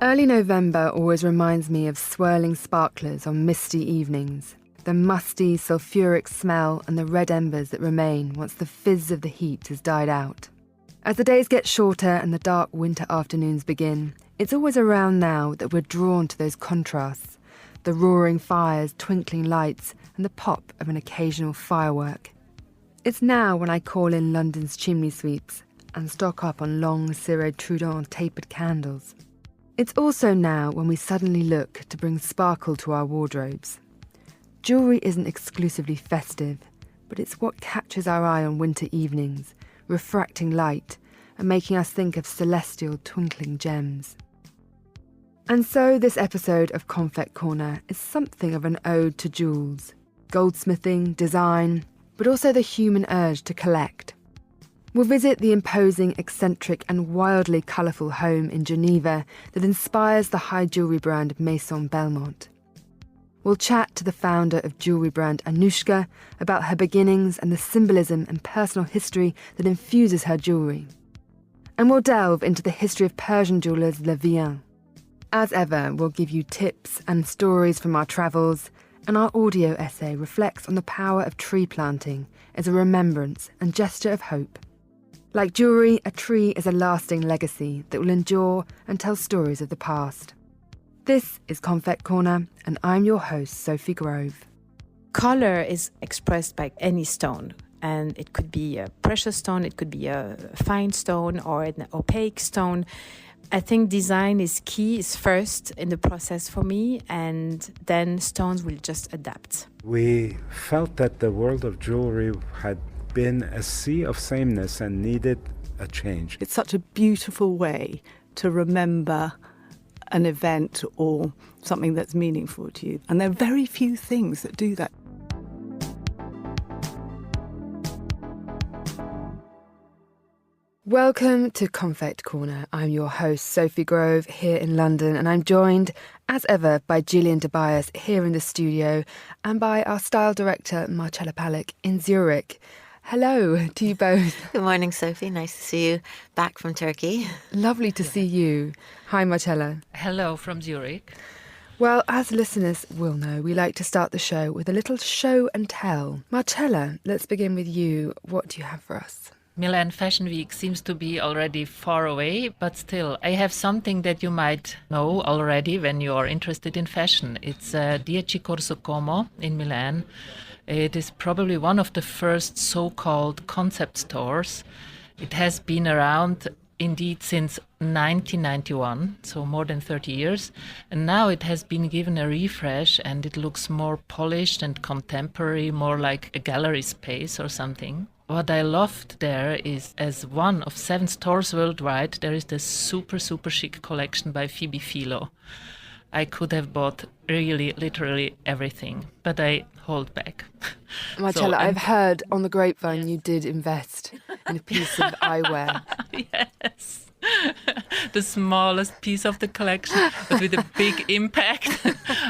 Early November always reminds me of swirling sparklers on misty evenings, the musty, sulphuric smell and the red embers that remain once the fizz of the heat has died out. As the days get shorter and the dark winter afternoons begin, it's always around now that we're drawn to those contrasts, the roaring fires, twinkling lights and the pop of an occasional firework. It's now when I call in London's chimney sweeps and stock up on long Ciré Trudon tapered candles. It's also now when we suddenly look to bring sparkle to our wardrobes. Jewellery isn't exclusively festive, but it's what catches our eye on winter evenings, refracting light and making us think of celestial twinkling gems. And so this episode of Confect Corner is something of an ode to jewels, goldsmithing, design, but also the human urge to collect. We'll visit the imposing, eccentric and wildly colourful home in Geneva that inspires the high jewellery brand Maison Belmont. We'll chat to the founder of jewellery brand Annoushka about her beginnings and the symbolism and personal history that infuses her jewellery. And we'll delve into the history of Persian jewellers Vian. As ever, we'll give you tips and stories from our travels, and our audio essay reflects on the power of tree planting as a remembrance and gesture of hope. Like jewellery, a tree is a lasting legacy that will endure and tell stories of the past. This is Confect Corner, and I'm your host, Sophie Grove. Color is expressed by any stone, and it could be a precious stone, it could be a fine stone or an opaque stone. I think design is key, is first in the process for me, and then stones will just adapt. We felt that the world of jewelry had been a sea of sameness and needed a change. It's such a beautiful way to remember an event or something that's meaningful to you. And there are very few things that do that. Welcome to Confect Corner. I'm your host, Sophie Grove, here in London, and I'm joined, as ever, by Gillian Tobias here in the studio and by our style director, Marcella Palick, in Zurich. Hello to you both. Good morning, Sophie. Nice to see you back from Turkey. Lovely to see you. Hi, Marcella. Hello from Zurich. Well, as listeners will know, we like to start the show with a little show and tell. Marcella, let's begin with you. What do you have for us? Milan Fashion Week seems to be already far away, but still, I have something that you might know already when you are interested in fashion. It's 10 Corso Como in Milan. It is probably one of the first so-called concept stores. It has been around indeed since 1991, so more than 30 years. And now it has been given a refresh and it looks more polished and contemporary, more like a gallery space or something. What I loved there is, as one of 7 stores worldwide, there is the super chic collection by Phoebe Philo. I could have bought really, literally everything, but I hold back. Marcella, I've heard on the grapevine you did invest in a piece of eyewear. Yes. The smallest piece of the collection, but with a big impact.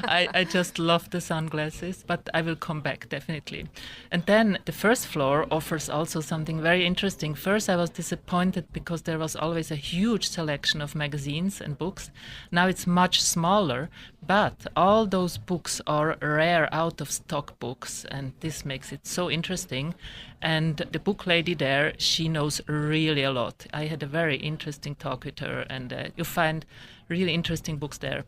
I just love the sunglasses, but I will come back definitely. And then the first floor offers also something very interesting. First, I was disappointed because there was always a huge selection of magazines and books. Now it's much smaller, but all those books are rare out of stock books, and this makes it so interesting. And the book lady there, she knows really a lot. I had a very interesting talk with her, and you find really interesting books there.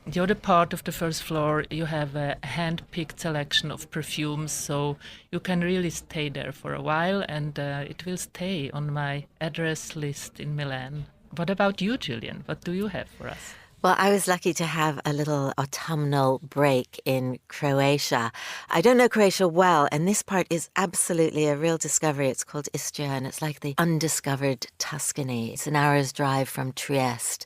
The other part of the first floor, you have a hand-picked selection of perfumes, so you can really stay there for a while, and it will stay on my address list in Milan. What about you, Gillian? What do you have for us? Well, I was lucky to have a little autumnal break in Croatia. I don't know Croatia well, and this part is absolutely a real discovery. It's called Istria, and it's like the undiscovered Tuscany. It's an hour's drive from Trieste.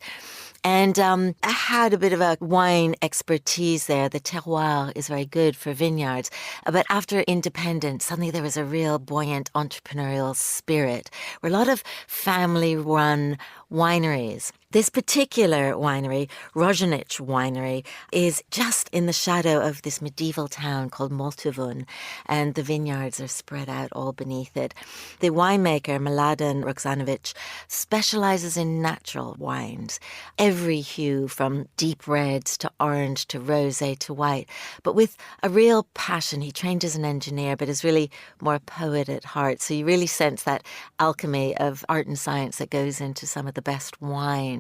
And I had a bit of a wine expertise there. The terroir is very good for vineyards. But after independence, suddenly there was a real buoyant entrepreneurial spirit. Where a lot of family-run wineries This particular winery, Roženic Winery, is just in the shadow of this medieval town called Moltuvun, and the vineyards are spread out all beneath it. The winemaker, Mladen Roksanovic, specializes in natural wines, every hue from deep reds to orange to rosé to white, but with a real passion. He trained as an engineer, but is really more a poet at heart. So you really sense that alchemy of art and science that goes into some of the best wines.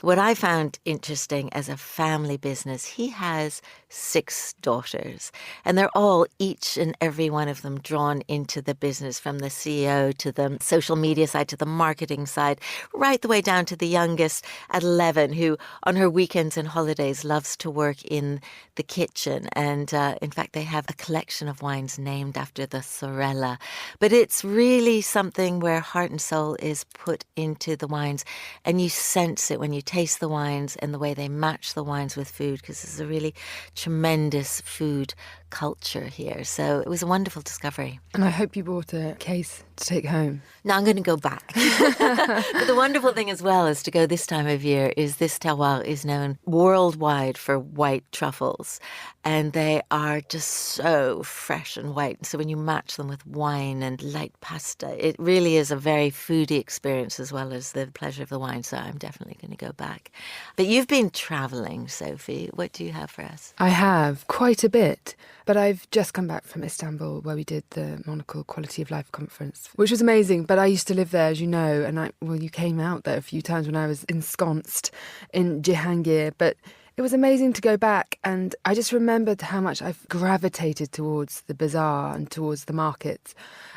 What I found interesting as a family business, he has 6 daughters, and they're all, each and every one of them, drawn into the business, from the CEO to the social media side to the marketing side, right the way down to the youngest at 11, who on her weekends and holidays loves to work in the kitchen. And in fact, they have a collection of wines named after the Sorella. But it's really something where heart and soul is put into the wines. And you sense it when you taste the wines and the way they match the wines with food, because there's a really tremendous food culture here. So it was a wonderful discovery. And I hope you brought a case to take home. Now I'm going to go back. But the wonderful thing as well is to go this time of year is this terroir is known worldwide for white truffles. And they are just so fresh and white. So when you match them with wine and light pasta, it really is a very foodie experience as well as the pleasure of the wine. So I'm definitely going to go back. But you've been travelling, Sophie. What do you have for us? I have, quite a bit. But I've just come back from Istanbul, where we did the Monocle Quality of Life conference, which was amazing. But I used to live there, as you know, and you came out there a few times when I was ensconced in Cihangir. But it was amazing to go back, and I just remembered how much I've gravitated towards the bazaar and towards the markets.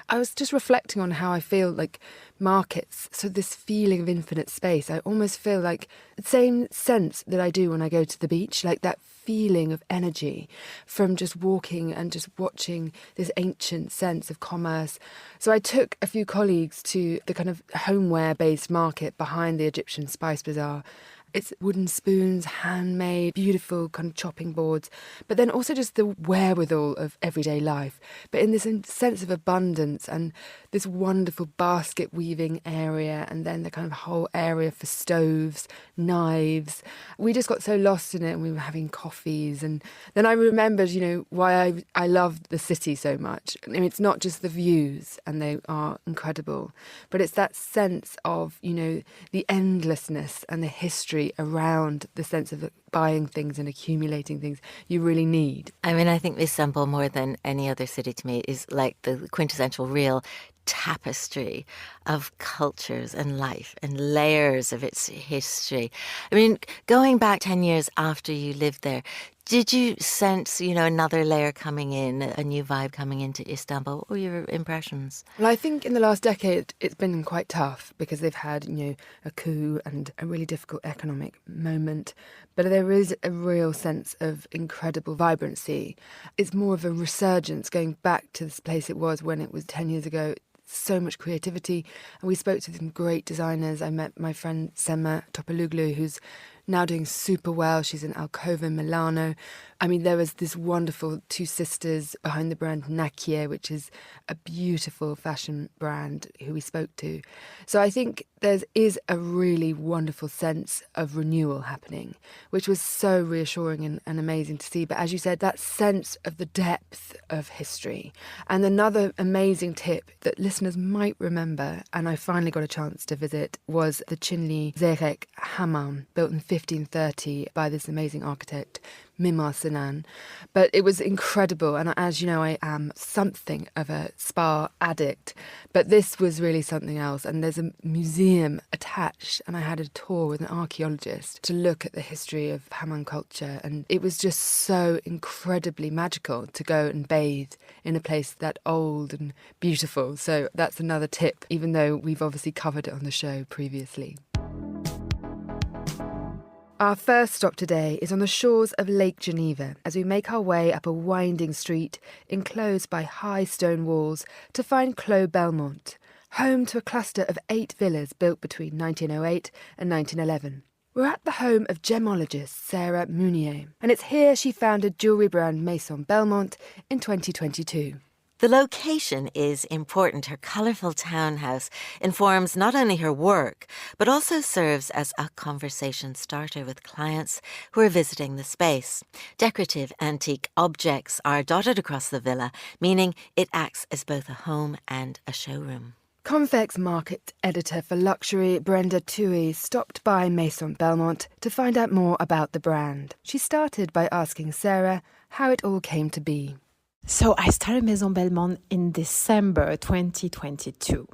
I was just reflecting on how I feel like markets, so this feeling of infinite space. I almost feel like the same sense that I do when I go to the beach, like that feeling of energy from just walking and just watching this ancient sense of commerce. So I took a few colleagues to the kind of homeware-based market behind the Egyptian Spice Bazaar. It's wooden spoons, handmade, beautiful kind of chopping boards, but then also just the wherewithal of everyday life, but in this sense of abundance and this wonderful basket weaving area, and then the kind of whole area for stoves, knives. We just got so lost in it, and we were having coffees. And then I remembered, why I love the city so much. I mean, it's not just the views, and they are incredible, but it's that sense of, the endlessness and the history around the sense of buying things and accumulating things you really need. I mean, I think Istanbul, more than any other city to me, is like the quintessential real tapestry of cultures and life and layers of its history. I mean, going back 10 years after you lived there, did you sense, another layer coming in, a new vibe coming into Istanbul? What were your impressions? Well, I think in the last decade it's been quite tough because they've had, a coup and a really difficult economic moment. But there is a real sense of incredible vibrancy. It's more of a resurgence going back to this place it was when it was 10 years ago. So much creativity, and we spoke to some great designers. I met my friend Sema Topaloglu, who's now doing super well. She's in Alcova, Milano. I mean, there was this wonderful 2 sisters behind the brand Nakia, which is a beautiful fashion brand, who we spoke to. So I think there is a really wonderful sense of renewal happening, which was so reassuring and amazing to see. But as you said, that sense of the depth of history. And another amazing tip that listeners might remember, and I finally got a chance to visit, was the Çinli Zeyrek Hammam, built in 1530 by this amazing architect, Mimar Sinan. But it was incredible, and as you know, I am something of a spa addict, but this was really something else. And there's a museum attached, and I had a tour with an archaeologist to look at the history of Hammam culture, and it was just so incredibly magical to go and bathe in a place that old and beautiful. So that's another tip, even though we've obviously covered it on the show previously. Our first stop today is on the shores of Lake Geneva as we make our way up a winding street enclosed by high stone walls to find Clos Belmont, home to a cluster of 8 villas built between 1908 and 1911. We're at the home of gemologist Sarah Mounier, and it's here she founded jewellery brand Maison Belmont in 2022. The location is important. Her colourful townhouse informs not only her work, but also serves as a conversation starter with clients who are visiting the space. Decorative antique objects are dotted across the villa, meaning it acts as both a home and a showroom. Convex market editor for luxury Brenda Toohey stopped by Maison Belmont to find out more about the brand. She started by asking Sarah how it all came to be. So I started Maison Belmont in December 2022.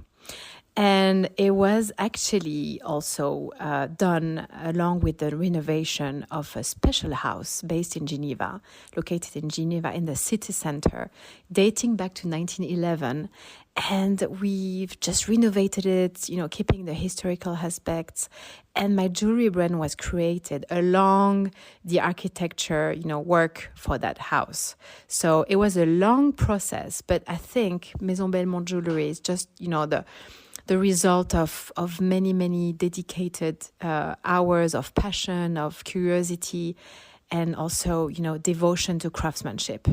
And it was actually also done along with the renovation of a special house based in Geneva, located in Geneva in the city center, dating back to 1911. And we've just renovated it, keeping the historical aspects. And my jewelry brand was created along the architecture, work for that house. So it was a long process, but I think Maison Belmont Jewellery is just, the result of many, many dedicated hours of passion, of curiosity, and also, devotion to craftsmanship.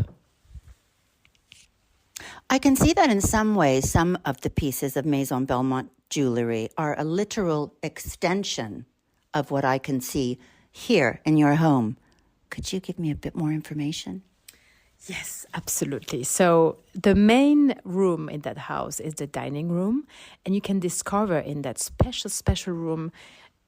I can see that in some ways, some of the pieces of Maison Belmont jewellery are a literal extension of what I can see here in your home. Could you give me a bit more information? Yes, absolutely. So the main room in that house is the dining room, and you can discover in that special room,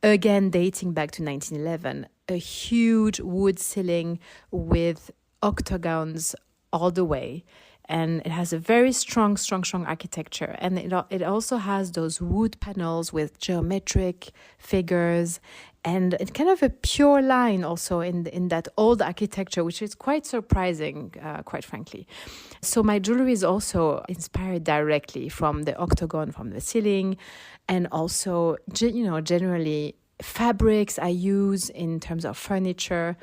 again dating back to 1911, a huge wood ceiling with octagons all the way. And it has a very strong architecture. And it also has those wood panels with geometric figures and it's kind of a pure line also in that old architecture, which is quite surprising, quite frankly. So my jewelry is also inspired directly from the octagon, from the ceiling, and also, generally fabrics I use in terms of furniture,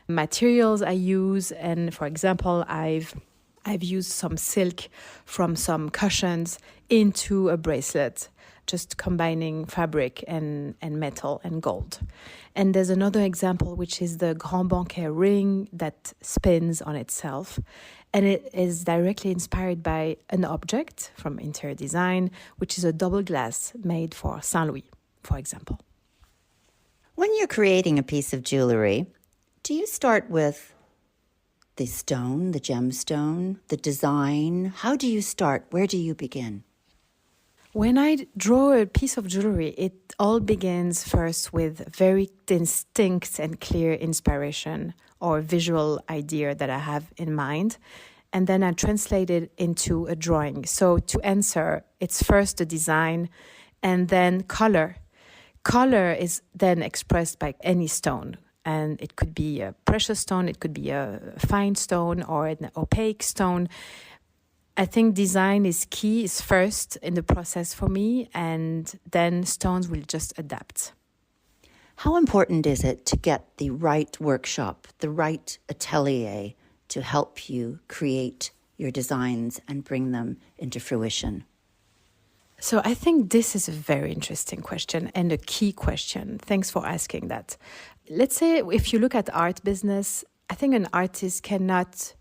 materials I use. And for example, I've used some silk from some cushions into a bracelet, just combining fabric and metal and gold. And there's another example, which is the Grand Banquet ring that spins on itself. And it is directly inspired by an object from interior design, which is a double glass made for Saint Louis, for example. When you're creating a piece of jewelry, do you start with the stone, the gemstone, the design? How do you start? Where do you begin? When I draw a piece of jewelry, it all begins first with very distinct and clear inspiration or visual idea that I have in mind. And then I translate it into a drawing. So to answer, it's first the design and then color. Color is then expressed by any stone. And it could be a precious stone, it could be a fine stone or an opaque stone. I think design is key, is first in the process for me, and then stones will just adapt. How important is it to get the right workshop, the right atelier to help you create your designs and bring them into fruition? So I think this is a very interesting question and a key question. Thanks for asking that. Let's say if you look at art business, I think an artist cannot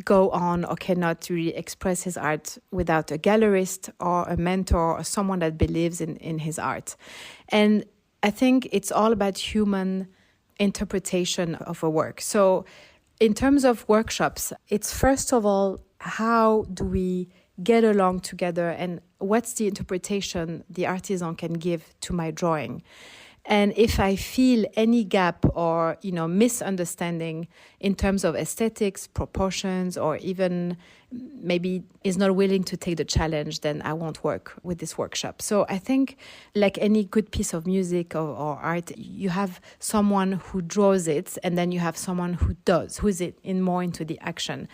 go on or cannot really express his art without a gallerist or a mentor or someone that believes in his art. And I think it's all about human interpretation of a work. So in terms of workshops, it's first of all, how do we get along together and what's the interpretation the artisan can give to my drawing? And if I feel any gap or, misunderstanding in terms of aesthetics, proportions, or even maybe is not willing to take the challenge, then I won't work with this workshop. So I think like any good piece of music or art, you have someone who draws it and then you have someone who's more into the action.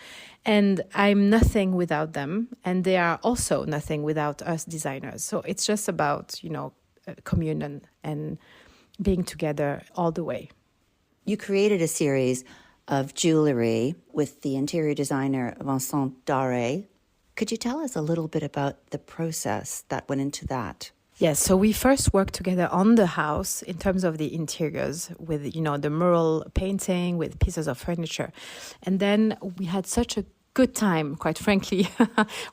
And I'm nothing without them. And they are also nothing without us designers. So it's just about, communion and being together all the way. You created a series of jewelry with the interior designer Vincent Daré. Could you tell us a little bit about the process that went into that? Yes, so we first worked together on the house in terms of the interiors with, the mural painting, with pieces of furniture. And then we had such a good time, quite frankly,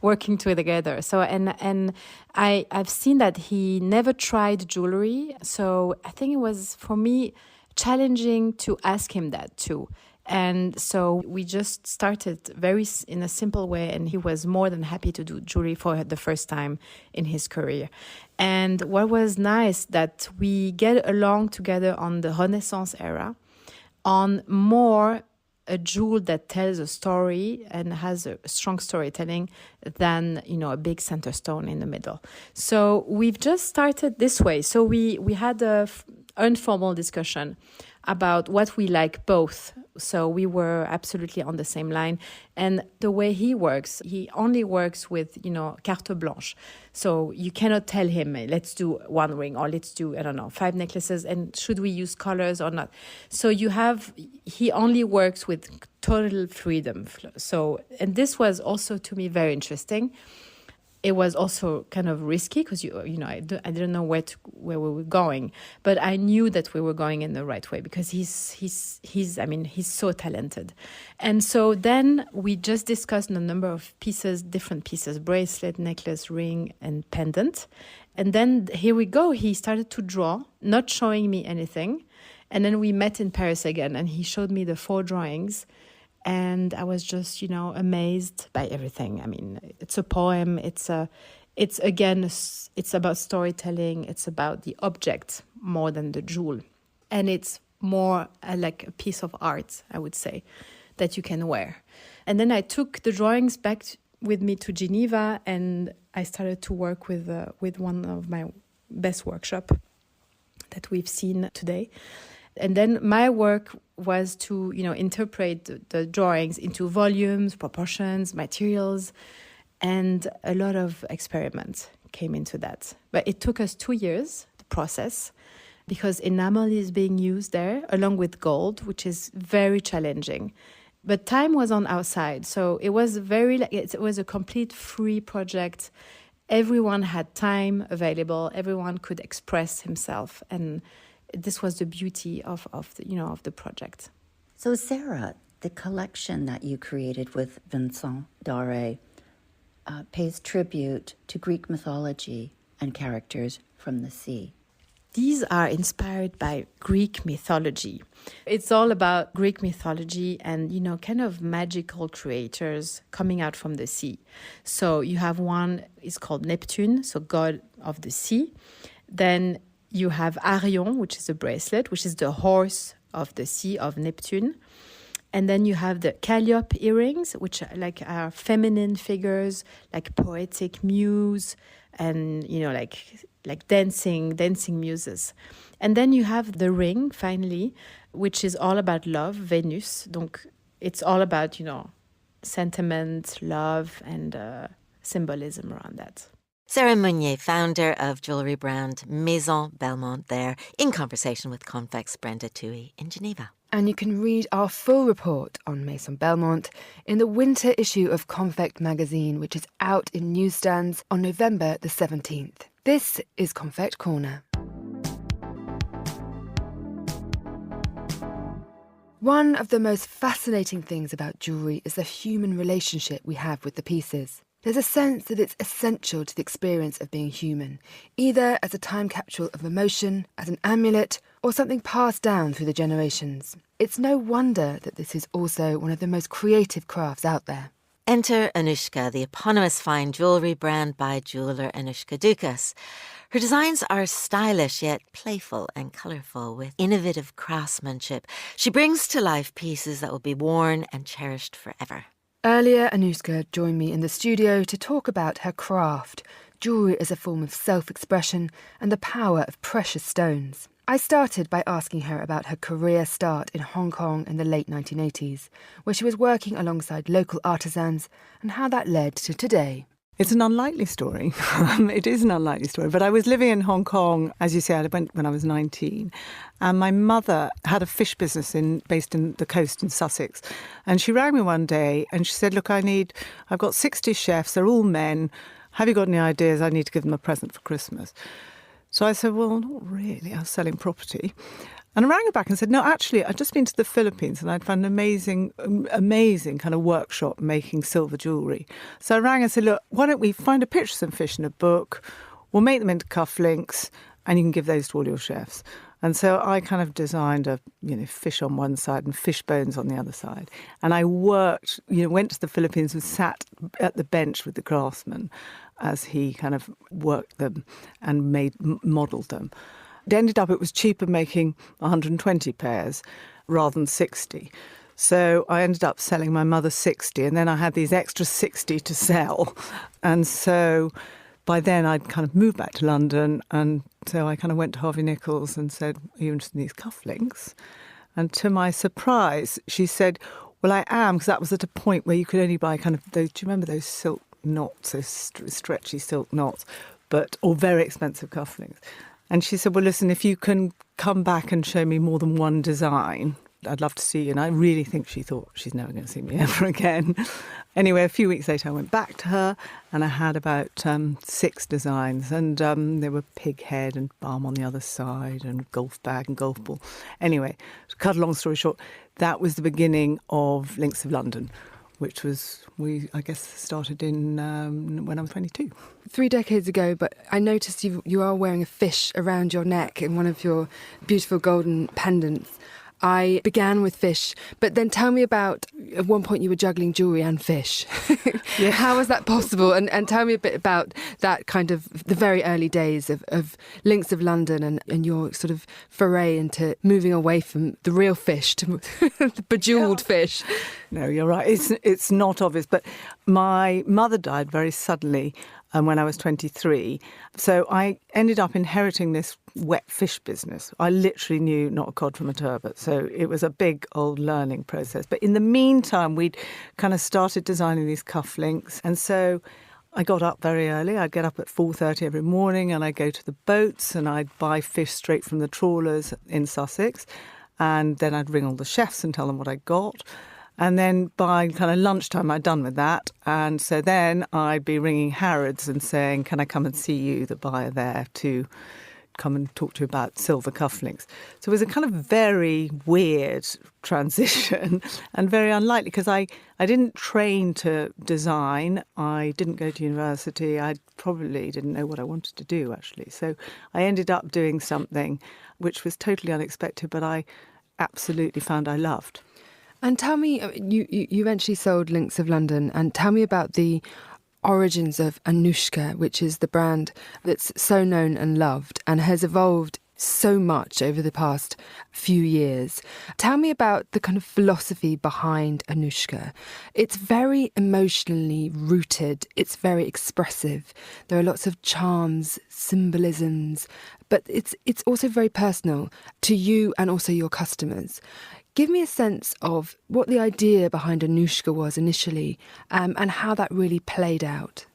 working together. So, and I've seen that he never tried jewelry. So I think it was, for me, challenging to ask him that too. And so we just started in a simple way, and he was more than happy to do jewelry for the first time in his career. And what was nice, that we get along together on the Renaissance era, on more a jewel that tells a story and has a strong storytelling than, a big center stone in the middle. So we've just started this way. So we had a informal discussion about what we like both. So we were absolutely on the same line. And the way he only works with, carte blanche. So you cannot tell him, let's do one ring, or let's do, 5 necklaces, and should we use colors or not? So he only works with total freedom. So, and this was also to me very interesting. It was also kind of risky because I didn't know where we were going, but I knew that we were going in the right way because he's so talented. And so then we just discussed a number of pieces, different pieces: bracelet, necklace, ring, and pendant. And then here we go. He started to draw, not showing me anything. And then we met in Paris again, and he showed me the 4 drawings. And I was just, amazed by everything. I mean, it's a poem. It's about storytelling. It's about the object more than the jewel. And it's more like a piece of art, I would say, that you can wear. And then I took the drawings back with me to Geneva, and I started to work with one of my best workshop that we've seen today. And then my work was to, interpret the drawings into volumes, proportions, materials, and a lot of experiments came into that. But it took us 2 years, the process, because enamel is being used there, along with gold, which is very challenging. But time was on our side, so it was it was a complete free project. Everyone had time available. Everyone could express himself, and this was the beauty of the project. So Sarah, the collection that you created with Vincent Daré pays tribute to Greek mythology and characters from the sea. These are inspired by Greek mythology. It's all about Greek mythology and, kind of magical creators coming out from the sea. So you have one, is called Neptune, so god of the sea. Then you have Arion, which is a bracelet, which is the horse of the sea of Neptune. And then you have the Calliope earrings, which are feminine figures, like poetic muse and, like dancing muses. And then you have the ring, finally, which is all about love, Venus. Donc it's all about, sentiment, love, and symbolism around that. Sarah Meunier, founder of jewellery brand Maison Belmont, there in conversation with Confect's Brenda Toohey in Geneva. And you can read our full report on Maison Belmont in the winter issue of Confect magazine, which is out in newsstands on November the 17th. This is Confect Corner. One of the most fascinating things about jewellery is the human relationship we have with the pieces. There's a sense that it's essential to the experience of being human, either as a time capsule of emotion, as an amulet, or something passed down through the generations. It's no wonder that this is also one of the most creative crafts out there. Enter Annoushka, the eponymous fine jewellery brand by jeweller Annoushka Dukas. Her designs are stylish yet playful and colourful with innovative craftsmanship. She brings to life pieces that will be worn and cherished forever. Earlier, Annoushka joined me in the studio to talk about her craft, jewellery as a form of self-expression and the power of precious stones. I started by asking her about her career start in Hong Kong in the late 1980s, where she was working alongside local artisans, and how that led to today. It's an unlikely story. It is an unlikely story. But I was living in Hong Kong, as you say, I went when I was 19. And my mother had a fish business based in the coast in Sussex. And she rang me one day and she said, look, I've got 60 chefs, they're all men. Have you got any ideas? I need to give them a present for Christmas. So I said, well, not really. I was selling property. And I rang her back and said, no, actually, I'd just been to the Philippines and I'd found an amazing kind of workshop making silver jewellery. So I rang and said, look, why don't we find a picture of some fish in a book, we'll make them into cufflinks and you can give those to all your chefs. And so I kind of designed a, fish on one side and fish bones on the other side. And I worked, went to the Philippines and sat at the bench with the craftsman as he kind of worked them and modelled them. It ended up it was cheaper making 120 pairs rather than 60. So I ended up selling my mother 60 and then I had these extra 60 to sell. And so by then I'd kind of moved back to London and so I kind of went to Harvey Nichols and said, are you interested in these cufflinks? And to my surprise, she said, well, I am, because that was at a point where you could only buy kind of those, do you remember those silk knots, those stretchy silk knots, or very expensive cufflinks? And she said, well, listen, if you can come back and show me more than one design, I'd love to see you. And I really think she thought she's never going to see me ever again. Anyway, a few weeks later, I went back to her and I had about 6 designs. And there were pig head and balm on the other side and golf bag and golf ball. Anyway, to cut a long story short, that was the beginning of Links of London, which was, I guess, started in when I was 22. 3 decades ago, but I noticed you are wearing a fish around your neck in one of your beautiful golden pendants. I began with fish, but then tell me about, at one point you were juggling jewellery and fish. Yeah. How was that possible? And tell me a bit about that kind of, the very early days of Links of London and your sort of foray into moving away from the real fish to the bejewelled fish. No, you're right. It's not obvious, but my mother died very suddenly when I was 23. So I ended up inheriting this wet fish business. I literally knew not a cod from a turbot. So it was a big old learning process. But in the meantime, we'd kind of started designing these cufflinks. And so I got up very early. I'd get up at 4:30 every morning and I'd go to the boats and I'd buy fish straight from the trawlers in Sussex. And then I'd ring all the chefs and tell them what I got. And then by kind of lunchtime, I'd done with that. And so then I'd be ringing Harrods and saying, can I come and see you, the buyer there, to come and talk to you about silver cufflinks. So it was a kind of very weird transition and very unlikely because I didn't train to design. I didn't go to university. I probably didn't know what I wanted to do, actually. So I ended up doing something which was totally unexpected, but I absolutely found I loved. And tell me, you eventually sold Links of London, and tell me about the origins of Annoushka, which is the brand that's so known and loved and has evolved so much over the past few years. Tell me about the kind of philosophy behind Annoushka. It's very emotionally rooted. It's very expressive. There are lots of charms, symbolisms, but it's also very personal to you and also your customers. Give me a sense of what the idea behind Annoushka was initially and how that really played out.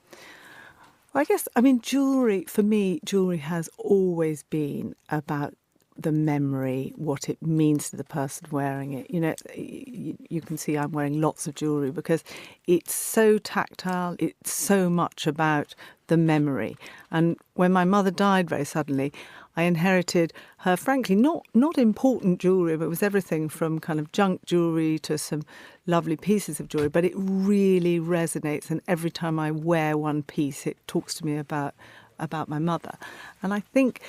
I guess, jewellery, for me, jewellery has always been about the memory, what it means to the person wearing it. You can see I'm wearing lots of jewellery because it's so tactile, it's so much about the memory. And when my mother died very suddenly, I inherited her, frankly, not important jewellery, but it was everything from kind of junk jewellery to some lovely pieces of jewellery. But it really resonates, and every time I wear one piece, it talks to me about my mother. And I think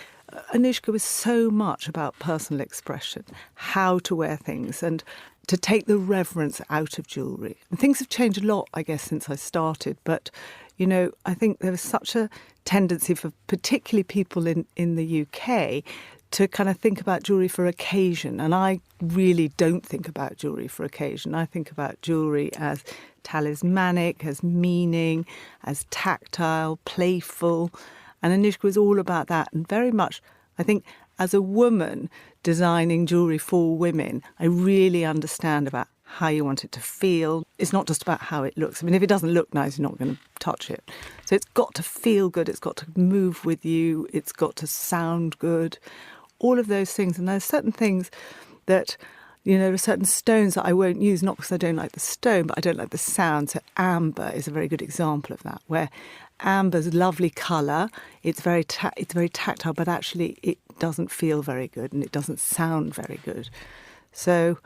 Annoushka was so much about personal expression, how to wear things, and to take the reverence out of jewellery. And things have changed a lot, I guess, since I started, but I think there was such a tendency for particularly people in the UK to kind of think about jewellery for occasion. And I really don't think about jewellery for occasion. I think about jewellery as talismanic, as meaning, as tactile, playful. And Annoushka was all about that. And very much, I think, as a woman designing jewellery for women, I really understand about how you want it to feel. It's not just about how it looks. If it doesn't look nice, you're not going to touch it. So it's got to feel good. It's got to move with you. It's got to sound good. All of those things. And there's certain things that, there are certain stones that I won't use, not because I don't like the stone, but I don't like the sound. So amber is a very good example of that, where amber's lovely colour. It's very tactile, but actually it doesn't feel very good and it doesn't sound very good. So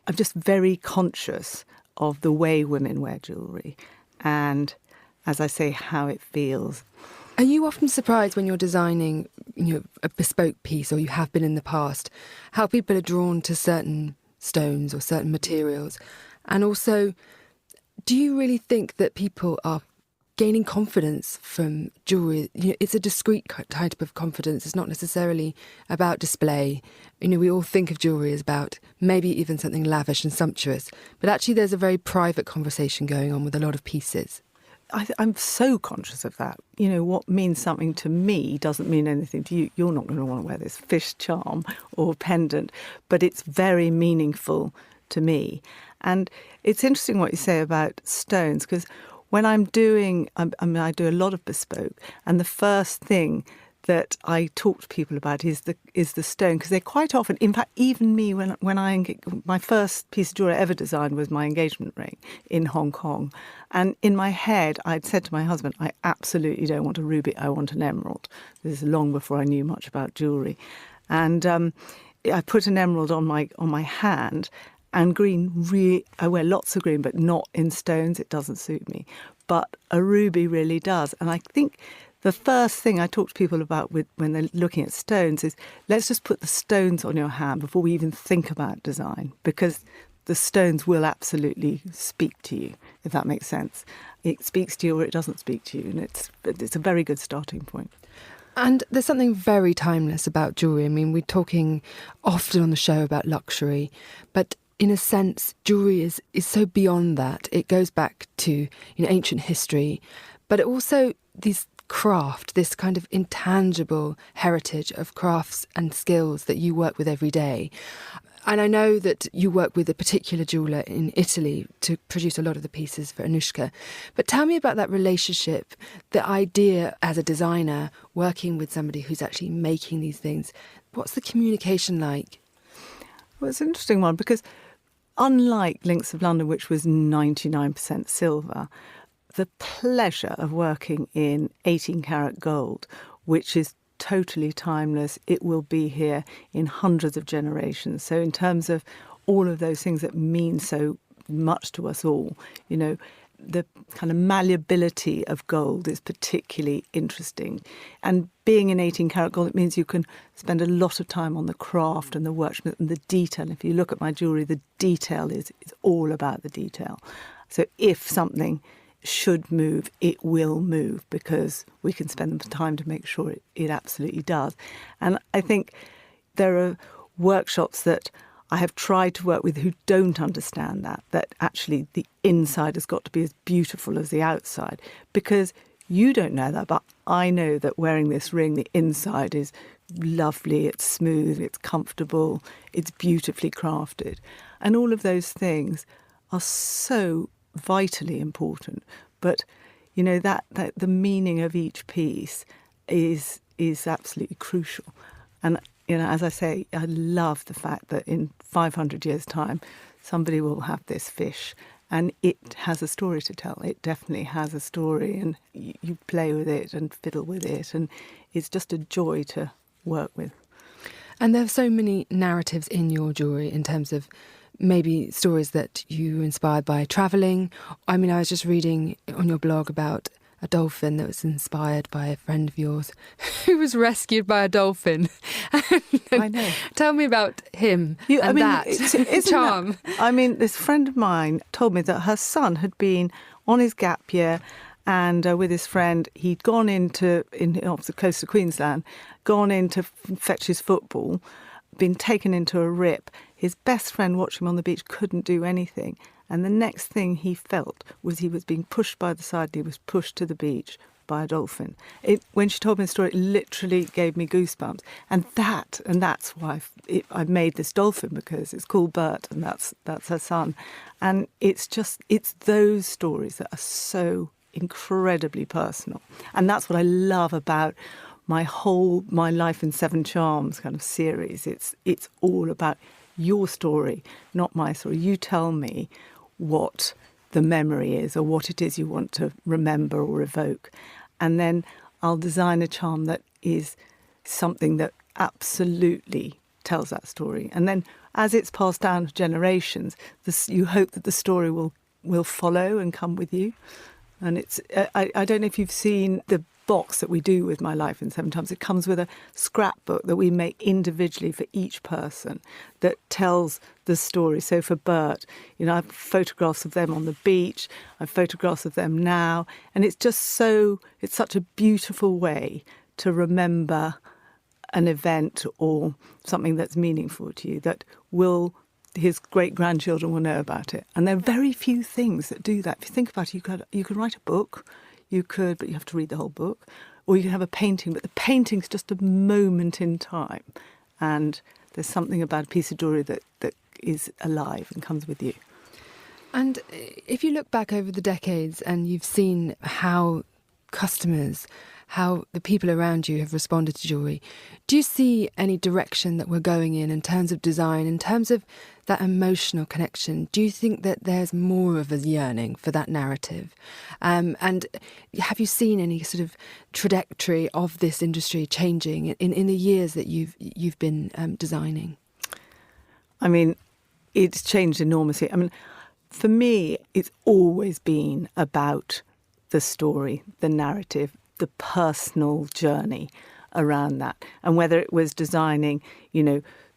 I'm just very conscious of the way women wear jewellery and, as I say, how it feels. Are you often surprised when you're designing, a bespoke piece, or you have been in the past, how people are drawn to certain stones or certain materials? And also, do you really think that people are gaining confidence from jewellery? It's a discreet type of confidence. It's not necessarily about display. We all think of jewellery as about maybe even something lavish and sumptuous, but actually there's a very private conversation going on with a lot of pieces. I'm so conscious of that. What means something to me doesn't mean anything to you. You're not going to want to wear this fish charm or pendant, but it's very meaningful to me. And it's interesting what you say about stones, because when I do a lot of bespoke, and the first thing that I talk to people about is the stone, because they're quite often, in fact, even me, when my first piece of jewellery I ever designed was my engagement ring in Hong Kong. And in my head, I'd said to my husband, I absolutely don't want a ruby, I want an emerald. This is long before I knew much about jewellery. And I put an emerald on my hand, and green, I wear lots of green, but not in stones. It doesn't suit me. But a ruby really does. And I think the first thing I talk to people about when they're looking at stones is, let's just put the stones on your hand before we even think about design, because the stones will absolutely speak to you, if that makes sense. It speaks to you or it doesn't speak to you, and it's a very good starting point. And there's something very timeless about jewellery. We're talking often on the show about luxury, but in a sense, jewellery is so beyond that. It goes back to ancient history, but it also this craft, this kind of intangible heritage of crafts and skills that you work with every day. And I know that you work with a particular jeweller in Italy to produce a lot of the pieces for Annoushka. But tell me about that relationship, the idea as a designer, working with somebody who's actually making these things. What's the communication like? Well, it's an interesting one, because unlike Links of London, which was 99% silver, the pleasure of working in 18-karat gold, which is totally timeless, it will be here in hundreds of generations. So in terms of all of those things that mean so much to us all, the kind of malleability of gold is particularly interesting. And being in 18-karat gold, it means you can spend a lot of time on the craft and the workmanship and the detail. If you look at my jewellery, the detail is all about the detail. So if something should move, it will move, because we can spend the time to make sure it absolutely does. And I think there are workshops that I have tried to work with who don't understand that actually the inside has got to be as beautiful as the outside, because you don't know that, but I know that wearing this ring, the inside is lovely, it's smooth, it's comfortable, it's beautifully crafted. And all of those things are so vitally important. But, that the meaning of each piece is absolutely crucial. And, as I say, I love the fact that in 500 years' time, somebody will have this fish and it has a story to tell. It definitely has a story, and you play with it and fiddle with it, and it's just a joy to work with. And there are so many narratives in your jewellery in terms of maybe stories that you were inspired by travelling. I was just reading on your blog about a dolphin that was inspired by a friend of yours who was rescued by a dolphin. I know. Tell me about him that charm. This friend of mine told me that her son had been on his gap year, and with his friend, he'd gone off the coast of Queensland, gone in to fetch his football, been taken into a rip. His best friend watched him on the beach, couldn't do anything. And the next thing he felt was he was being pushed by the side, he was pushed to the beach by a dolphin. When she told me the story, it literally gave me goosebumps. And that's why I made this dolphin, because it's called Bert, and that's her son. And it's those stories that are so incredibly personal. And that's what I love about my Life in 7 Charms kind of series. It's all about your story, not my story. You tell me what the memory is, or what it is you want to remember or evoke. And then I'll design a charm that is something that absolutely tells that story. And then as it's passed down to generations, you hope that the story will follow and come with you. And it's I don't know if you've seen the box that we do with My Life in 7 Times. It comes with a scrapbook that we make individually for each person that tells the story. So for Bert, I have photographs of them on the beach, I have photographs of them now, and it's such a beautiful way to remember an event or something that's meaningful to you that his great-grandchildren will know about it. And there are very few things that do that. If you think about it, you could write a book, but you have to read the whole book, or you can have a painting, but the painting's just a moment in time. And there's something about a piece of jewellery that is alive and comes with you. And if you look back over the decades and you've seen how the people around you have responded to jewellery, do you see any direction that we're going in terms of design, in terms of that emotional connection? Do you think that there's more of a yearning for that narrative? And have you seen any sort of trajectory of this industry changing in the years that you've been designing? I mean, it's changed enormously. I mean, for me, it's always been about the story, the narrative, the personal journey around that. And whether it was designing,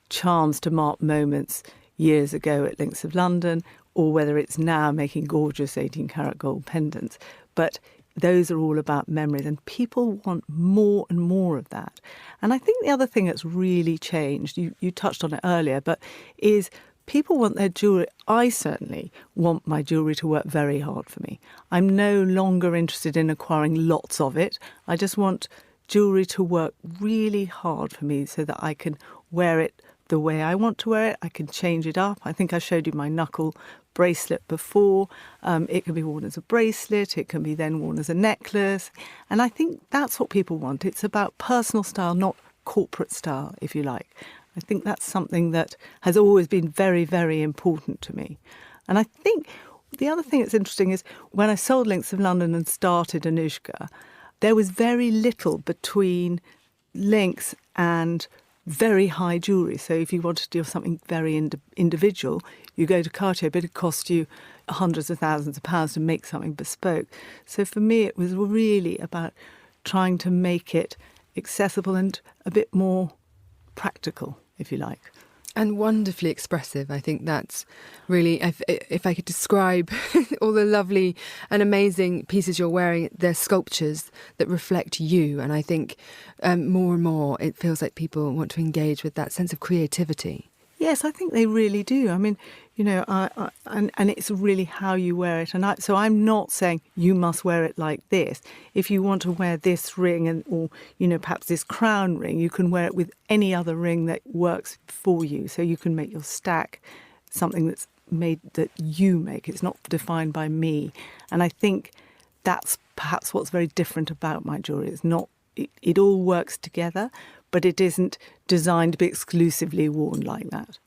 charms to mark moments years ago at Links of London, or whether it's now making gorgeous 18-karat gold pendants. But those are all about memories, and people want more and more of that. And I think the other thing that's really changed, you touched on it earlier, but is people want their jewellery. I certainly want my jewellery to work very hard for me. I'm no longer interested in acquiring lots of it. I just want jewellery to work really hard for me so that I can wear it the way I want to wear it. I can change it up. I think I showed you my knuckle bracelet before. It can be worn as a bracelet. It can be then worn as a necklace. And I think that's what people want. It's about personal style, not corporate style, if you like. I think that's something that has always been very, very important to me. And I think the other thing that's interesting is when I sold Links of London and started Annoushka, there was very little between Links and very high jewellery. So if you wanted to do something very individual, you go to Cartier, but it cost you hundreds of thousands of pounds to make something bespoke. So for me, it was really about trying to make it accessible and a bit more practical, if you like. And wonderfully expressive. I think that's really, if I could describe all the lovely and amazing pieces you're wearing, they're sculptures that reflect you. And I think more and more it feels like people want to engage with that sense of creativity. Yes, I think they really do. I mean, and it's really how you wear it. And so I'm not saying you must wear it like this. If you want to wear this ring or perhaps this crown ring, you can wear it with any other ring that works for you. So you can make your stack something that's made that you make. It's not defined by me. And I think that's perhaps what's very different about my jewellery. It's not. It all works together, but it isn't designed to be exclusively worn like that.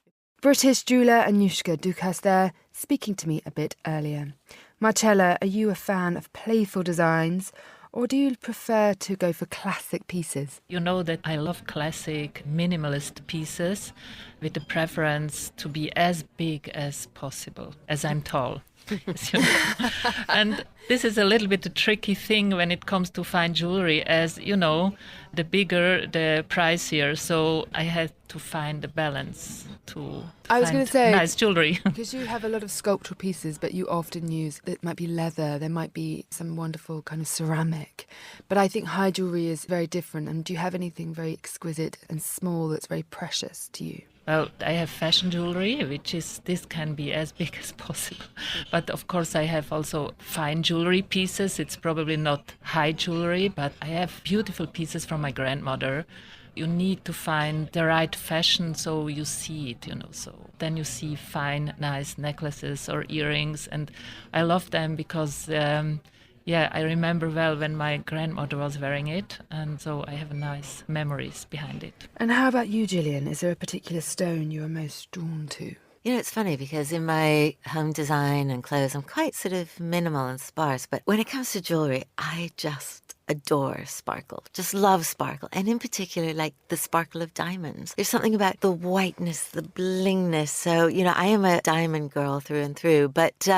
British jeweller Annoushka Dukas there, speaking to me a bit earlier. Marcella, are you a fan of playful designs, or do you prefer to go for classic pieces? You know that I love classic minimalist pieces with the preference to be as big as possible, as I'm tall. As you know. And this is a little bit a tricky thing when it comes to fine jewelry, as you know, the bigger the pricier. So I had to find the balance to I was going to say, nice jewelry. Because you have a lot of sculptural pieces, but you often use, it might be leather, there might be some wonderful kind of ceramic. But I think high jewelry is very different. And do you have anything very exquisite and small that's very precious to you? Well, I have fashion jewelry, this can be as big as possible. But of course, I have also fine jewelry pieces. It's probably not high jewelry, but I have beautiful pieces from my grandmother. You need to find the right fashion so you see it, So then you see fine, nice necklaces or earrings. And I love them because I remember well when my grandmother was wearing it, and so I have nice memories behind it. And how about you, Gillian? Is there a particular stone you are most drawn to? It's funny because in my home design and clothes, I'm quite sort of minimal and sparse. But when it comes to jewellery, I just adore sparkle, just love sparkle, and in particular, like the sparkle of diamonds. There's something about the whiteness, the blingness. So, I am a diamond girl through and through. But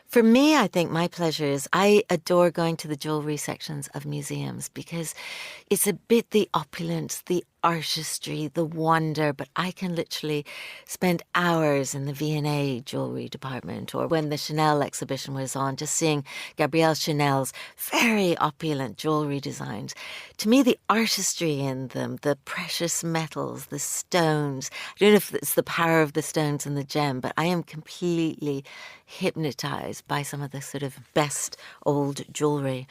for me, I think my pleasure is I adore going to the jewellery sections of museums because it's a bit the opulence, the artistry, the wonder, but I can literally spend hours in the V&A jewellery department, or when the Chanel exhibition was on, just seeing Gabrielle Chanel's very opulent jewellery designs. To me, the artistry in them, the precious metals, the stones, I don't know if it's the power of the stones and the gem, but I am completely hypnotised by some of the sort of best old jewellery.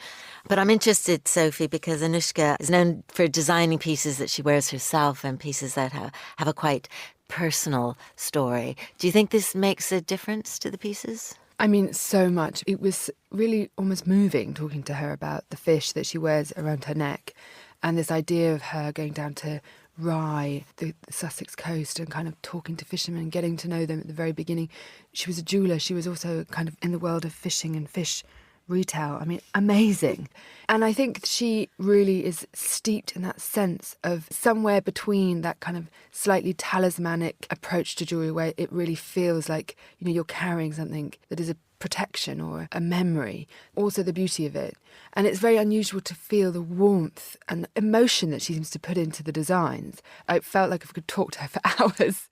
But I'm interested, Sophie, because Annoushka is known for designing pieces that she wears herself and pieces that have a quite personal story. Do you think this makes a difference to the pieces? I mean, so much. It was really almost moving talking to her about the fish that she wears around her neck and this idea of her going down to Rye, the Sussex coast, and kind of talking to fishermen, getting to know them at the very beginning. She was a jeweller. She was also kind of in the world of fishing and fish retail. I mean, amazing. And I think she really is steeped in that sense of somewhere between that kind of slightly talismanic approach to jewellery where it really feels like, you're carrying something that is a protection or a memory, also the beauty of it. And it's very unusual to feel the warmth and emotion that she seems to put into the designs. I felt like I could talk to her for hours.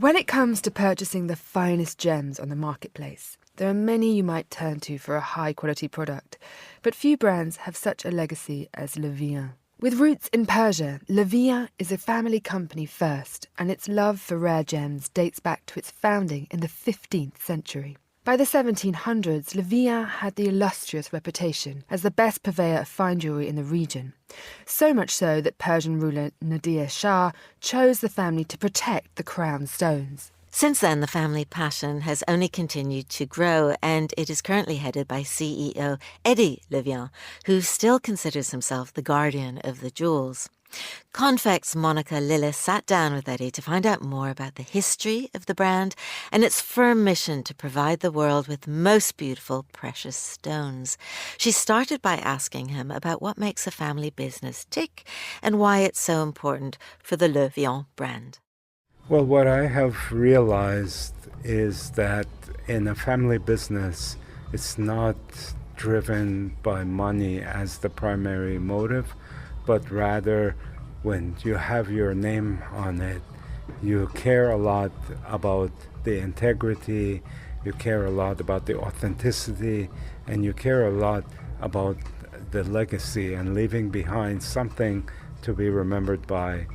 When it comes to purchasing the finest gems on the marketplace, there are many you might turn to for a high-quality product, but few brands have such a legacy as Le Vian. With roots in Persia, Le Vian is a family company first, and its love for rare gems dates back to its founding in the 15th century. By the 1700s, Le Vian had the illustrious reputation as the best purveyor of fine jewellery in the region. So much so that Persian ruler Nadir Shah chose the family to protect the crown stones. Since then, the family passion has only continued to grow, and it is currently headed by CEO Eddie Le Vian, who still considers himself the guardian of the jewels. Confect's Monica Lillis sat down with Eddie to find out more about the history of the brand and its firm mission to provide the world with most beautiful precious stones. She started by asking him about what makes a family business tick and why it's so important for the Le Vian brand. Well, what I have realized is that in a family business, it's not driven by money as the primary motive, but rather when you have your name on it, you care a lot about the integrity, you care a lot about the authenticity, and you care a lot about the legacy and leaving behind something to be remembered by.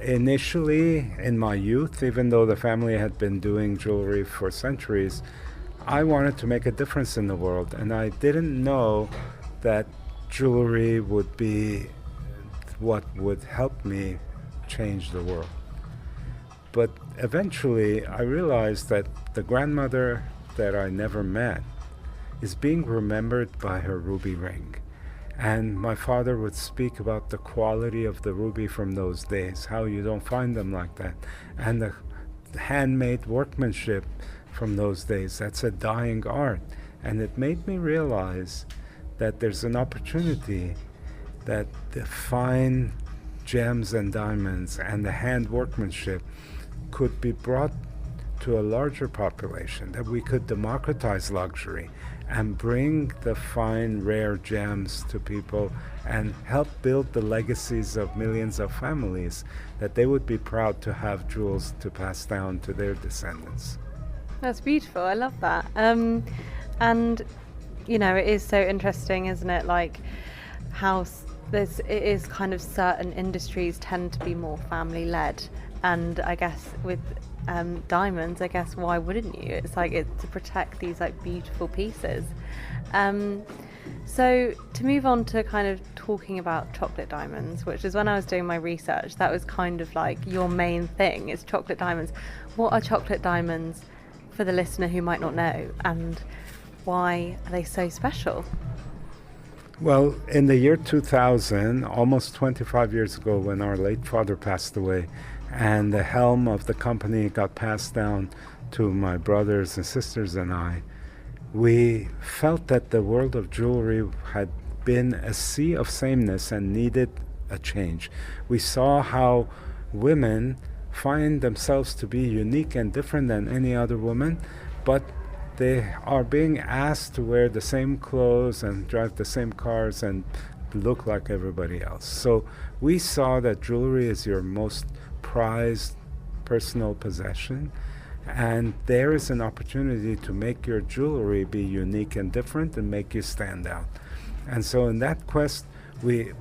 Initially, in my youth, even though the family had been doing jewelry for centuries, I wanted to make a difference in the world, and I didn't know that jewelry would be what would help me change the world. But eventually I realized that the grandmother that I never met is being remembered by her ruby ring. And my father would speak about the quality of the ruby from those days, how you don't find them like that, and the handmade workmanship from those days. That's a dying art. And it made me realize that there's an opportunity that the fine gems and diamonds and the hand workmanship could be brought to a larger population, that we could democratize luxury and bring the fine, rare gems to people and help build the legacies of millions of families, that they would be proud to have jewels to pass down to their descendants. That's beautiful. I love that. And, it is so interesting, isn't it? Like how it is kind of certain industries tend to be more family-led. And I guess with diamonds, why wouldn't you? It's like to protect these like beautiful pieces. So to move on to kind of talking about chocolate diamonds, which is when I was doing my research, that was kind of like your main thing is chocolate diamonds. What are chocolate diamonds for the listener who might not know, and why are they so special? Well, in the year 2000, almost 25 years ago, when our late father passed away, and the helm of the company got passed down to my brothers and sisters and I, we felt that the world of jewelry had been a sea of sameness and needed a change. We saw how women find themselves to be unique and different than any other woman, but they are being asked to wear the same clothes and drive the same cars and look like everybody else. So we saw that jewelry is your most prized personal possession, and there is an opportunity to make your jewelry be unique and different and make you stand out. And so in that quest, we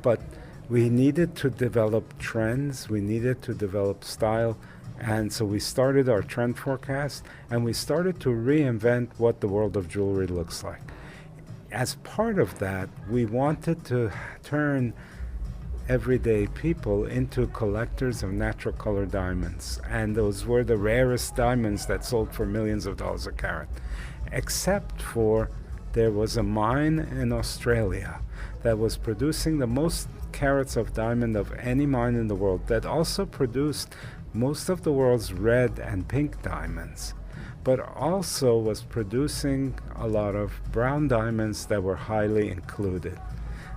needed to develop trends, we needed to develop style, and so we started our trend forecast, and we started to reinvent what the world of jewelry looks like. As part of that, we wanted to turn everyday people into collectors of natural color diamonds, and those were the rarest diamonds that sold for millions of dollars a carat, except for there was a mine in Australia that was producing the most carats of diamond of any mine in the world, that also produced most of the world's red and pink diamonds, but also was producing a lot of brown diamonds that were highly included.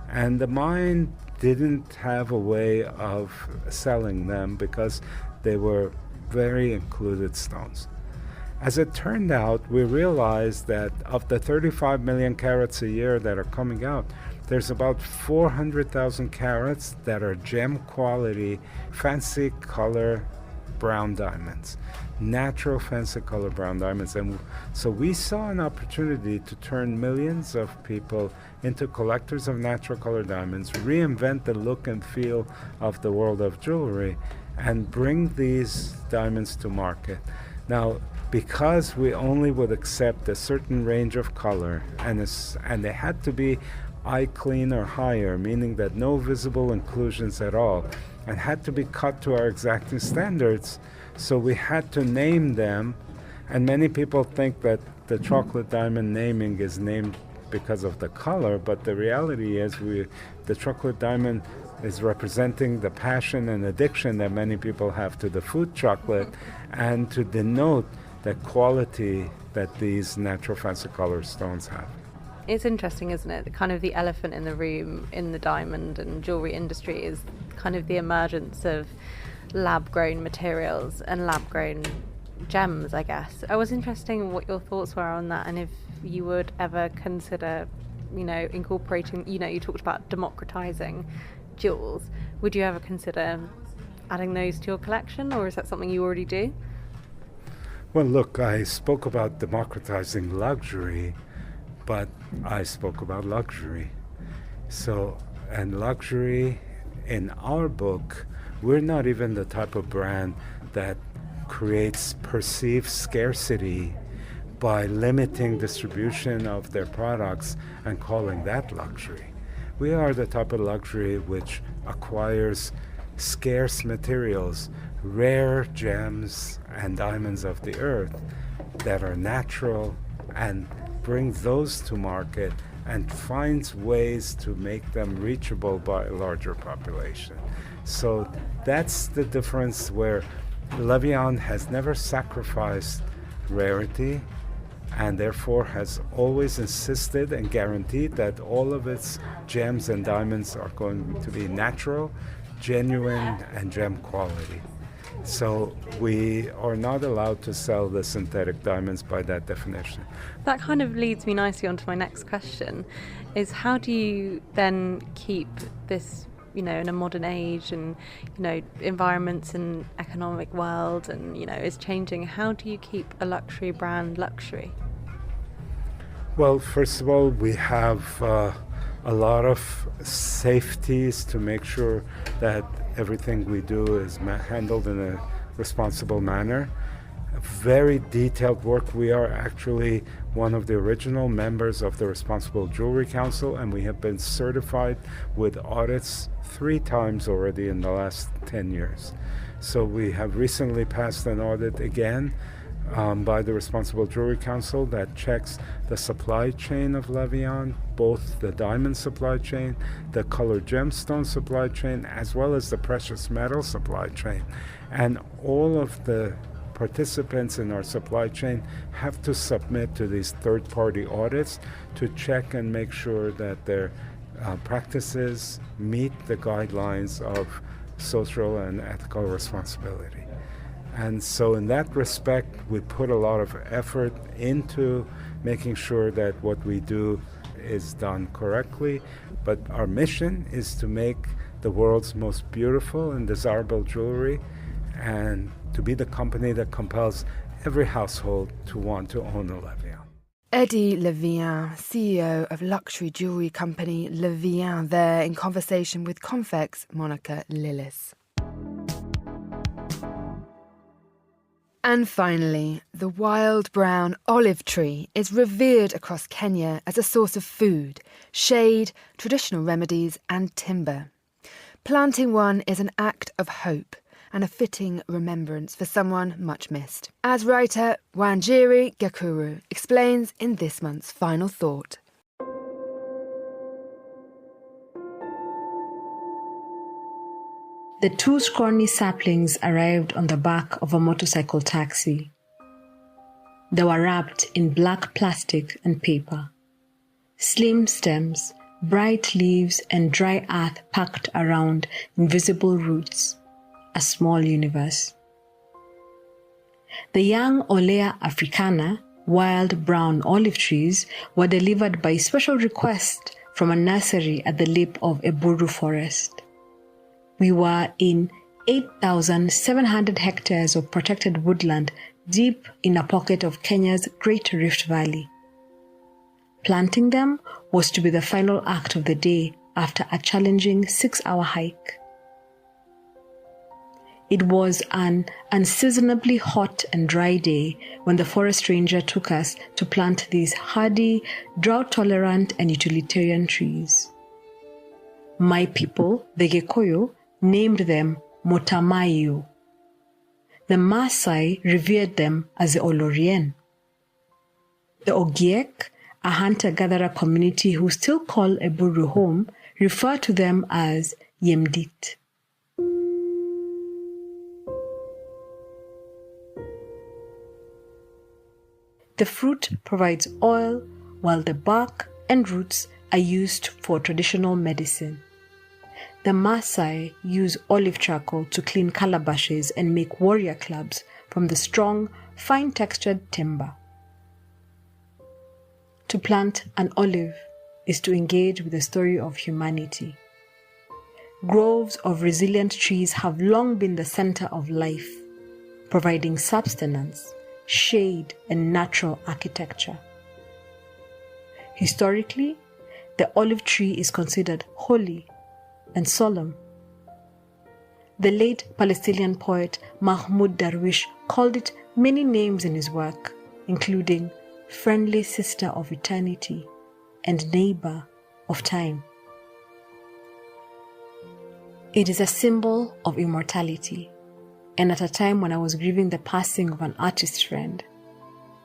And the mine didn't have a way of selling them because they were very included stones. As it turned out, we realized that of the 35 million carats a year that are coming out, there's about 400,000 carats that are gem quality, fancy color brown diamonds, natural fancy color brown diamonds. And so we saw an opportunity to turn millions of people into collectors of natural color diamonds, reinvent the look and feel of the world of jewelry, and bring these diamonds to market. Now, because we only would accept a certain range of color, and they had to be eye clean or higher, meaning that no visible inclusions at all, and had to be cut to our exacting standards, so we had to name them. And many people think that the chocolate diamond naming is named because of the color, but the reality is the chocolate diamond is representing the passion and addiction that many people have to the food chocolate, and to denote the quality that these natural fancy color stones have. It's interesting, isn't it? Kind of the elephant in the room in the diamond and jewelry industry is kind of the emergence of lab-grown materials and lab-grown gems, I guess. I was interested what your thoughts were on that, and if you would ever consider, incorporating, you talked about democratizing jewels. Would you ever consider adding those to your collection, or is that something you already do? Well, look, I spoke about democratizing luxury, but I spoke about luxury. So, and luxury, in our book, we're not even the type of brand that creates perceived scarcity by limiting distribution of their products and calling that luxury. We are the type of luxury which acquires scarce materials, rare gems and diamonds of the earth that are natural, and brings those to market and finds ways to make them reachable by a larger population. So that's the difference, where Vian has never sacrificed rarity, and therefore has always insisted and guaranteed that all of its gems and diamonds are going to be natural, genuine, and gem quality. So we are not allowed to sell the synthetic diamonds by that definition. That kind of leads me nicely onto my next question, is how do you then keep this, in a modern age and, environments and economic world and, is changing. How do you keep a luxury brand luxury? Well, first of all, we have a lot of safeties to make sure that everything we do is handled in a responsible manner. Very detailed work. We are actually one of the original members of the Responsible Jewelry Council, and we have been certified with audits 3 times already in the last 10 years. So we have recently passed an audit again by the Responsible Jewelry Council that checks the supply chain of La Vian, both the diamond supply chain, the colored gemstone supply chain, as well as the precious metal supply chain. And all of the participants in our supply chain have to submit to these third-party audits to check and make sure that their practices meet the guidelines of social and ethical responsibility. And so in that respect, we put a lot of effort into making sure that what we do is done correctly. But our mission is to make the world's most beautiful and desirable jewelry and to be the company that compels every household to want to own a La Vian. Eddie Le Vian, CEO of luxury jewellery company Le Vian, there in conversation with Confex Monica Lillis. And finally, the wild brown olive tree is revered across Kenya as a source of food, shade, traditional remedies and timber. Planting one is an act of hope and a fitting remembrance for someone much missed, as writer Wanjiri Gakuru explains in this month's Final Thought. The two scrawny saplings arrived on the back of a motorcycle taxi. They were wrapped in black plastic and paper. Slim stems, bright leaves, and dry earth packed around invisible roots. A small universe. The young Olea africana, wild brown olive trees, were delivered by special request from a nursery at the lip of a Buru forest. We were in 8,700 hectares of protected woodland deep in a pocket of Kenya's Great Rift Valley. Planting them was to be the final act of the day after a challenging 6-hour hike. It was an unseasonably hot and dry day when the forest ranger took us to plant these hardy, drought-tolerant and utilitarian trees. My people, the Gikuyu, named them Motamayu. The Maasai revered them as the Olorien. The Ogiek, a hunter-gatherer community who still call a Buru home, refer to them as Yemdit. The fruit provides oil, while the bark and roots are used for traditional medicine. The Maasai use olive charcoal to clean calabashes and make warrior clubs from the strong, fine-textured timber. To plant an olive is to engage with the story of humanity. Groves of resilient trees have long been the center of life, providing subsistence, shade, and natural architecture. Historically, the olive tree is considered holy and solemn. The late Palestinian poet Mahmoud Darwish called it many names in his work, including friendly sister of eternity and neighbor of time. It is a symbol of immortality, and at a time when I was grieving the passing of an artist friend,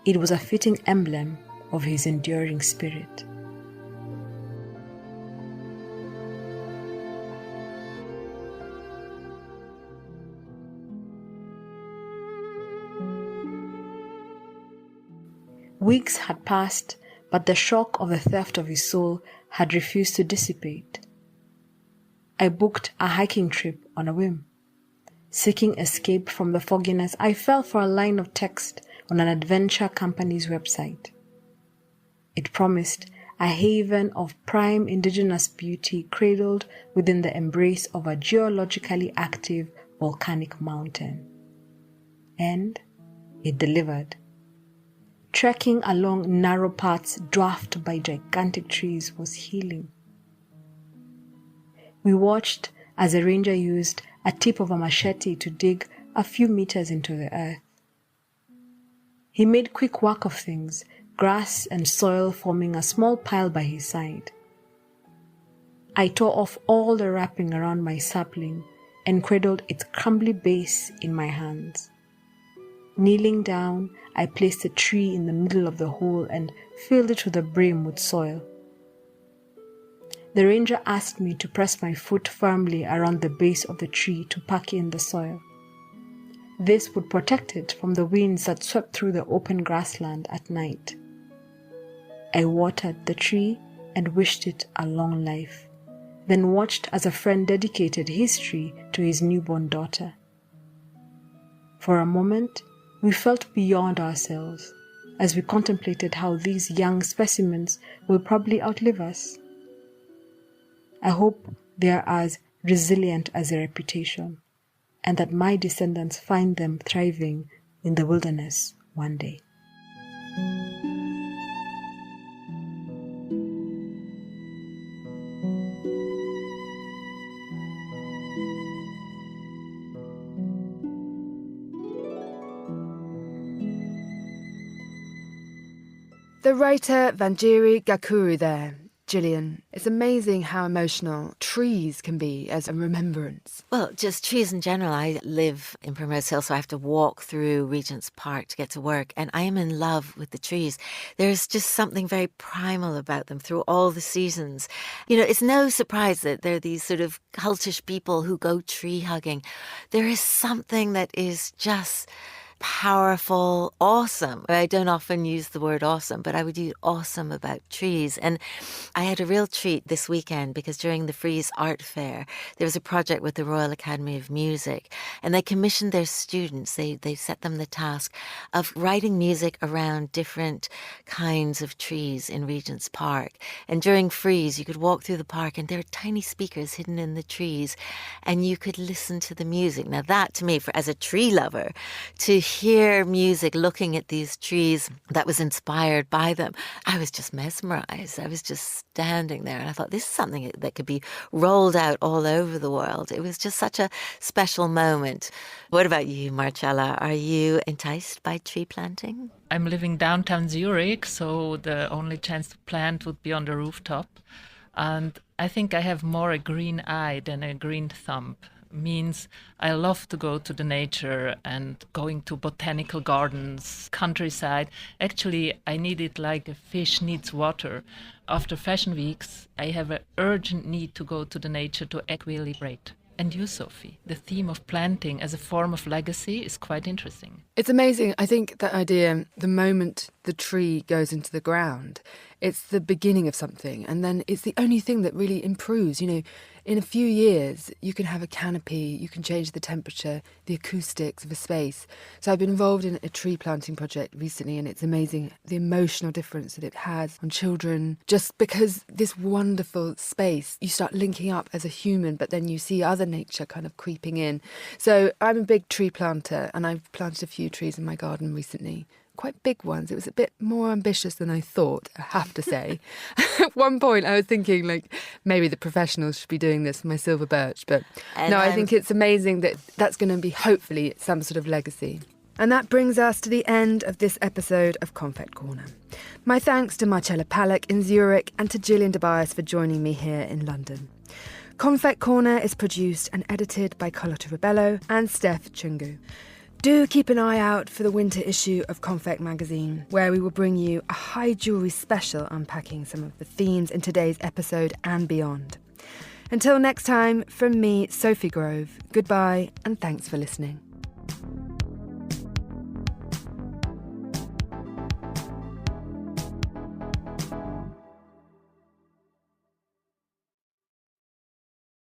it was a fitting emblem of his enduring spirit. Weeks had passed, but the shock of the theft of his soul had refused to dissipate. I booked a hiking trip on a whim. Seeking escape from the fogginess, I fell for a line of text on an adventure company's website. It promised a haven of prime indigenous beauty cradled within the embrace of a geologically active volcanic mountain. And it delivered. Trekking along narrow paths dwarfed by gigantic trees was healing. We watched as a ranger used a tip of a machete to dig a few meters into the earth. He made quick work of things, grass and soil forming a small pile by his side. I tore off all the wrapping around my sapling and cradled its crumbly base in my hands. Kneeling down, I placed a tree in the middle of the hole and filled it to the brim with soil. The ranger asked me to press my foot firmly around the base of the tree to pack in the soil. This would protect it from the winds that swept through the open grassland at night. I watered the tree and wished it a long life, then watched as a friend dedicated his tree to his newborn daughter. For a moment, we felt beyond ourselves as we contemplated how these young specimens will probably outlive us. I hope they are as resilient as their reputation, and that my descendants find them thriving in the wilderness one day. The writer Vanjiri Gakuru there, Gillian. It's amazing how emotional trees can be as a remembrance. Well, just trees in general. I live in Primrose Hill, so I have to walk through Regent's Park to get to work, and I am in love with the trees. There's just something very primal about them through all the seasons. You know, it's no surprise that there are these sort of cultish people who go tree hugging. There is something that is just powerful, awesome. I don't often use the word awesome, but I would use awesome about trees. And I had a real treat this weekend because during the Frieze Art Fair, there was a project with the Royal Academy of Music, and they commissioned their students, they set them the task of writing music around different kinds of trees in Regent's Park. And during Frieze, you could walk through the park and there are tiny speakers hidden in the trees, and you could listen to the music. Now that, to me, as a tree lover, to hear music looking at these trees that was inspired by them, I was just mesmerized. I was just standing there and I thought, this is something that could be rolled out all over the world. It was just such a special moment. What about you, Marcella? Are you enticed by tree planting? I'm living downtown Zurich, so the only chance to plant would be on the rooftop. And I think I have more a green eye than a green thumb. Means I love to go to the nature and going to botanical gardens, countryside. Actually, I need it like a fish needs water. After fashion weeks, I have an urgent need to go to the nature to equilibrate. And you, Sophie, the theme of planting as a form of legacy is quite interesting. It's amazing. I think that idea, the moment the tree goes into the ground, it's the beginning of something. And then it's the only thing that really improves. You know, in a few years, you can have a canopy, you can change the temperature, the acoustics of a space. So I've been involved in a tree planting project recently, and it's amazing the emotional difference that it has on children. Just because this wonderful space, you start linking up as a human, but then you see other nature kind of creeping in. So I'm a big tree planter, and I've planted a few trees in my garden recently. Quite big ones. It was a bit more ambitious than I thought, I have to say. At one point I was thinking like maybe the professionals should be doing this for my silver birch, but no, I think it's amazing that that's going to be hopefully some sort of legacy. And that brings us to the end of this episode of Confect Corner. My thanks to Marcella Palak in Zurich and to Gillian Tobias for joining me here in London. Confect Corner is produced and edited by Carlotta Ribello and Steph Chungu. Do keep an eye out for the winter issue of Confect magazine, where we will bring you a high jewellery special unpacking some of the themes in today's episode and beyond. Until next time, from me, Sophie Grove, goodbye and thanks for listening.